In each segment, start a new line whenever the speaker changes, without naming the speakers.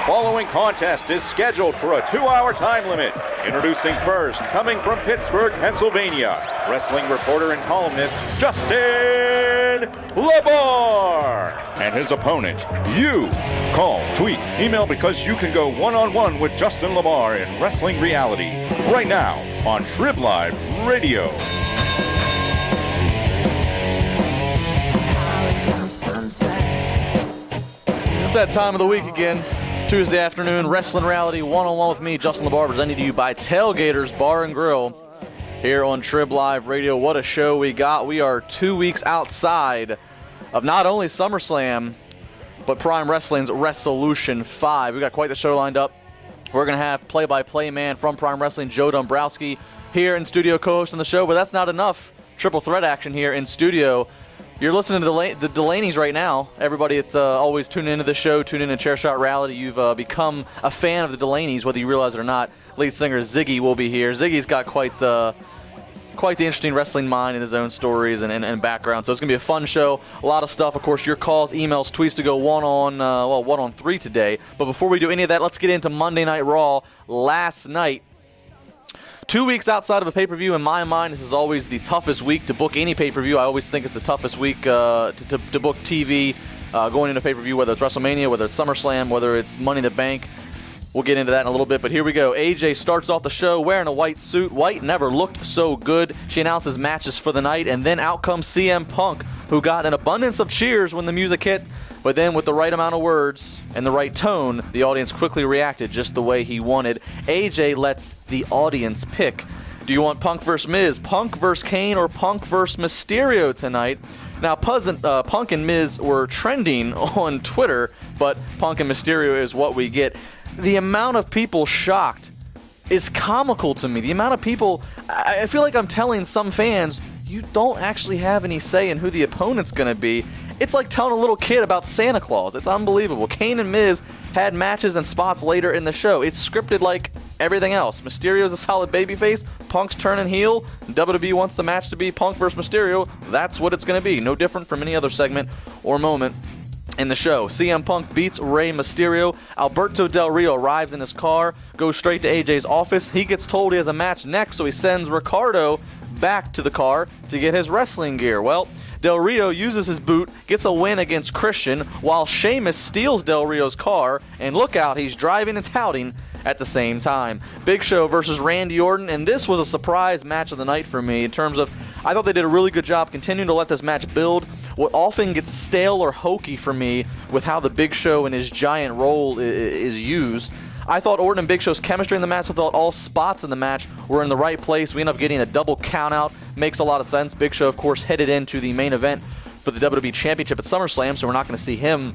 following contest is scheduled for a 2-hour time limit. Introducing first, coming from Pittsburgh, Pennsylvania, wrestling reporter and columnist Justin LaBar. And his opponent, you. Call, tweet, email, because you can go one-on-one with Justin LaBar in Wrestling Reality. Right now on Trib Live Radio.
It's that time of the week again. Tuesday afternoon, Wrestling Reality, one-on-one with me, Justin LaBar, presented to you by Tailgaters Bar and Grill here on Trib Live Radio. What a show we got. We are 2 weeks outside of not only SummerSlam, but Prime Wrestling's Resolution 5. We got quite the show lined up. We're going to have play-by-play man from Prime Wrestling, Joe Dombrowski, here in studio co-hosting the show, but that's not enough. Triple threat action here in studio. You're listening to the Delaney's right now. Everybody that's always tuning into the show, tune in to Chairshot Reality. You've become a fan of the Delaney's, whether you realize it or not. Lead singer Ziggy will be here. Ziggy's got quite the interesting wrestling mind and his own stories and background. So it's going to be a fun show. A lot of stuff. Of course, your calls, emails, tweets to go one on three today. But before we do any of that, let's get into Monday Night Raw. Last night, 2 weeks outside of a pay-per-view, in my mind, this is always the toughest week to book any pay-per-view. I always think it's the toughest week to book TV going into pay-per-view, whether it's WrestleMania, whether it's SummerSlam, whether it's Money in the Bank. We'll get into that in a little bit, but here we go. AJ starts off the show wearing a white suit. White never looked so good. She announces matches for the night, and then out comes CM Punk, who got an abundance of cheers when the music hit. But then with the right amount of words and the right tone, the audience quickly reacted just the way he wanted. AJ lets the audience pick. Do you want Punk vs. Miz, Punk vs. Kane, or Punk vs. Mysterio tonight? Now, Punk and Miz were trending on Twitter, but Punk and Mysterio is what we get. The amount of people shocked is comical to me. The amount of people, I feel like I'm telling some fans, you don't actually have any say in who the opponent's going to be. It's like telling a little kid about Santa Claus. It's unbelievable. Kane and Miz had matches and spots later in the show. It's scripted like everything else. Mysterio's a solid babyface. Punk's turning heel. WWE wants the match to be Punk versus Mysterio. That's what it's going to be. No different from any other segment or moment in the show. CM Punk beats Rey Mysterio. Alberto Del Rio arrives in his car, goes straight to AJ's office. He gets told he has a match next, so he sends Ricardo back to the car to get his wrestling gear. Well, Del Rio uses his boot, gets a win against Christian, while Sheamus steals Del Rio's car, and look out, he's driving and touting at the same time. Big Show versus Randy Orton, and this was a surprise match of the night for me in terms of, I thought they did a really good job continuing to let this match build. What often gets stale or hokey for me with how the Big Show and his giant role is used. I thought Orton and Big Show's chemistry in the match, I thought all spots in the match were in the right place. We end up getting a double countout. Makes a lot of sense. Big Show, of course, headed into the main event for the WWE Championship at SummerSlam, so we're not going to see him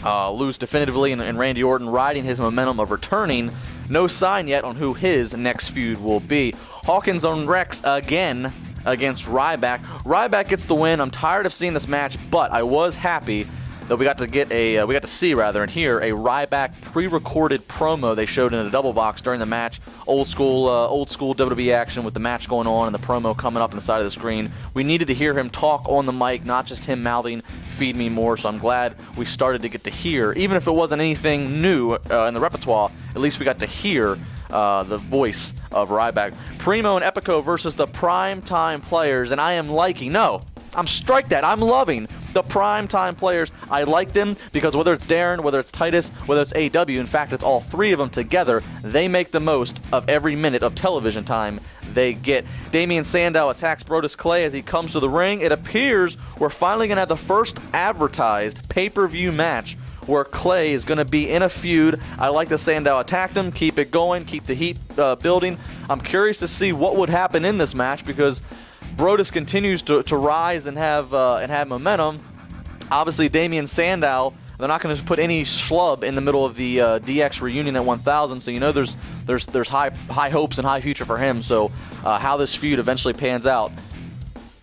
lose definitively, and Randy Orton riding his momentum of returning. No sign yet on who his next feud will be. Hawkins on Rex again against Ryback. Ryback gets the win. I'm tired of seeing this match, but I was happy that we got to see and hear a Ryback pre-recorded promo they showed in a double box during the match. Old school WWE action with the match going on and the promo coming up on the side of the screen. We needed to hear him talk on the mic, not just him mouthing "Feed me more." So I'm glad we started to get to hear, even if it wasn't anything new in the repertoire. At least we got to hear the voice of Ryback. Primo and Epico versus the Primetime Players, and I am liking. No, I'm loving the Primetime Players. I like them because whether it's Darren, whether it's Titus, whether it's AW, in fact, it's all three of them together, they make the most of every minute of television time they get. Damian Sandow attacks Brodus Clay as he comes to the ring. It appears we're finally going to have the first advertised pay-per-view match where Clay is going to be in a feud. I like that Sandow attacked him. Keep it going. Keep the heat building. I'm curious to see what would happen in this match because Brodus continues to rise and have momentum. Obviously, Damian Sandow, they're not going to put any schlub in the middle of the DX reunion at 1000, so you know there's high hopes and high future for him. So how this feud eventually pans out,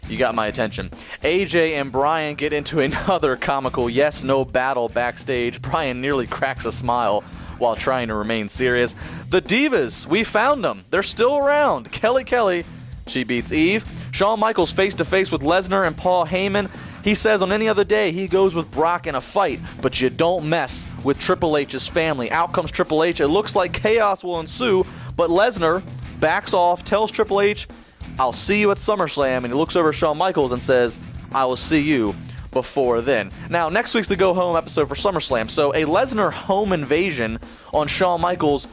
you got my attention. AJ and Bryan get into another comical yes/no battle backstage. Bryan nearly cracks a smile while trying to remain serious. The Divas, we found them. They're still around. Kelly, she beats Eve. Shawn Michaels face-to-face with Lesnar and Paul Heyman. He says on any other day he goes with Brock in a fight, but you don't mess with Triple H's family. Out comes Triple H. It looks like chaos will ensue, but Lesnar backs off, tells Triple H, I'll see you at SummerSlam, and he looks over at Shawn Michaels and says, I will see you before then. Now, next week's the Go Home episode for SummerSlam, so a Lesnar home invasion on Shawn Michaels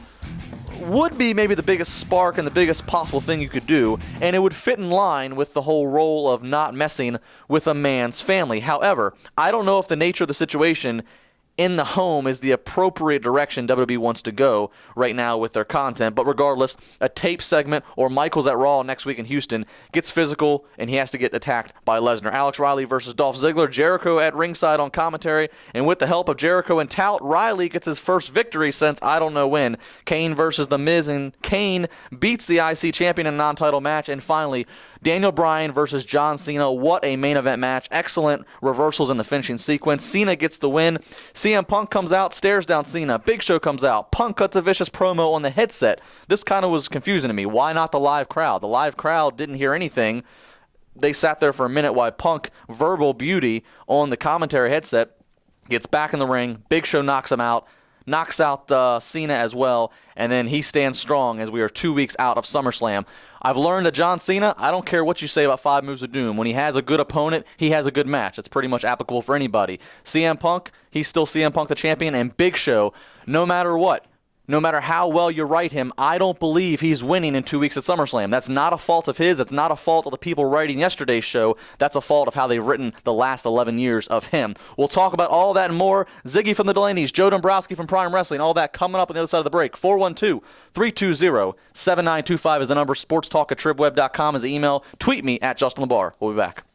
would be maybe the biggest spark and the biggest possible thing you could do, and it would fit in line with the whole role of not messing with a man's family. However, I don't know if the nature of the situation in the home is the appropriate direction WWE wants to go right now with their content. But regardless, a tape segment or Michaels at Raw next week in Houston gets physical, and he has to get attacked by Lesnar. Alex Riley versus Dolph Ziggler, Jericho at ringside on commentary, and with the help of Jericho and Tout, Riley gets his first victory since I don't know when. Kane versus The Miz, and Kane beats the IC champion in a non-title match. And finally, Daniel Bryan versus John Cena. What a main event match. Excellent reversals in the finishing sequence. Cena gets the win. CM Punk comes out, stares down Cena. Big Show comes out. Punk cuts a vicious promo on the headset. This kind of was confusing to me. Why not the live crowd? The live crowd didn't hear anything. They sat there for a minute while Punk, verbal beauty on the commentary headset, gets back in the ring. Big Show knocks him out. Knocks out Cena as well, and then he stands strong as we are 2 weeks out of SummerSlam. I've learned that John Cena, I don't care what you say about 5 Moves of Doom. When he has a good opponent, he has a good match. It's pretty much applicable for anybody. CM Punk, he's still CM Punk the champion, and Big Show, no matter what, no matter how well you write him, I don't believe he's winning in 2 weeks at SummerSlam. That's not a fault of his. That's not a fault of the people writing yesterday's show. That's a fault of how they've written the last 11 years of him. We'll talk about all that and more. Ziggy from the Delaney's, Joe Dombrowski from Prime Wrestling, all that coming up on the other side of the break. 412-320-7925 is the number. Sportstalk@tribweb.com is the email. Tweet me at Justin LeBar. We'll be back.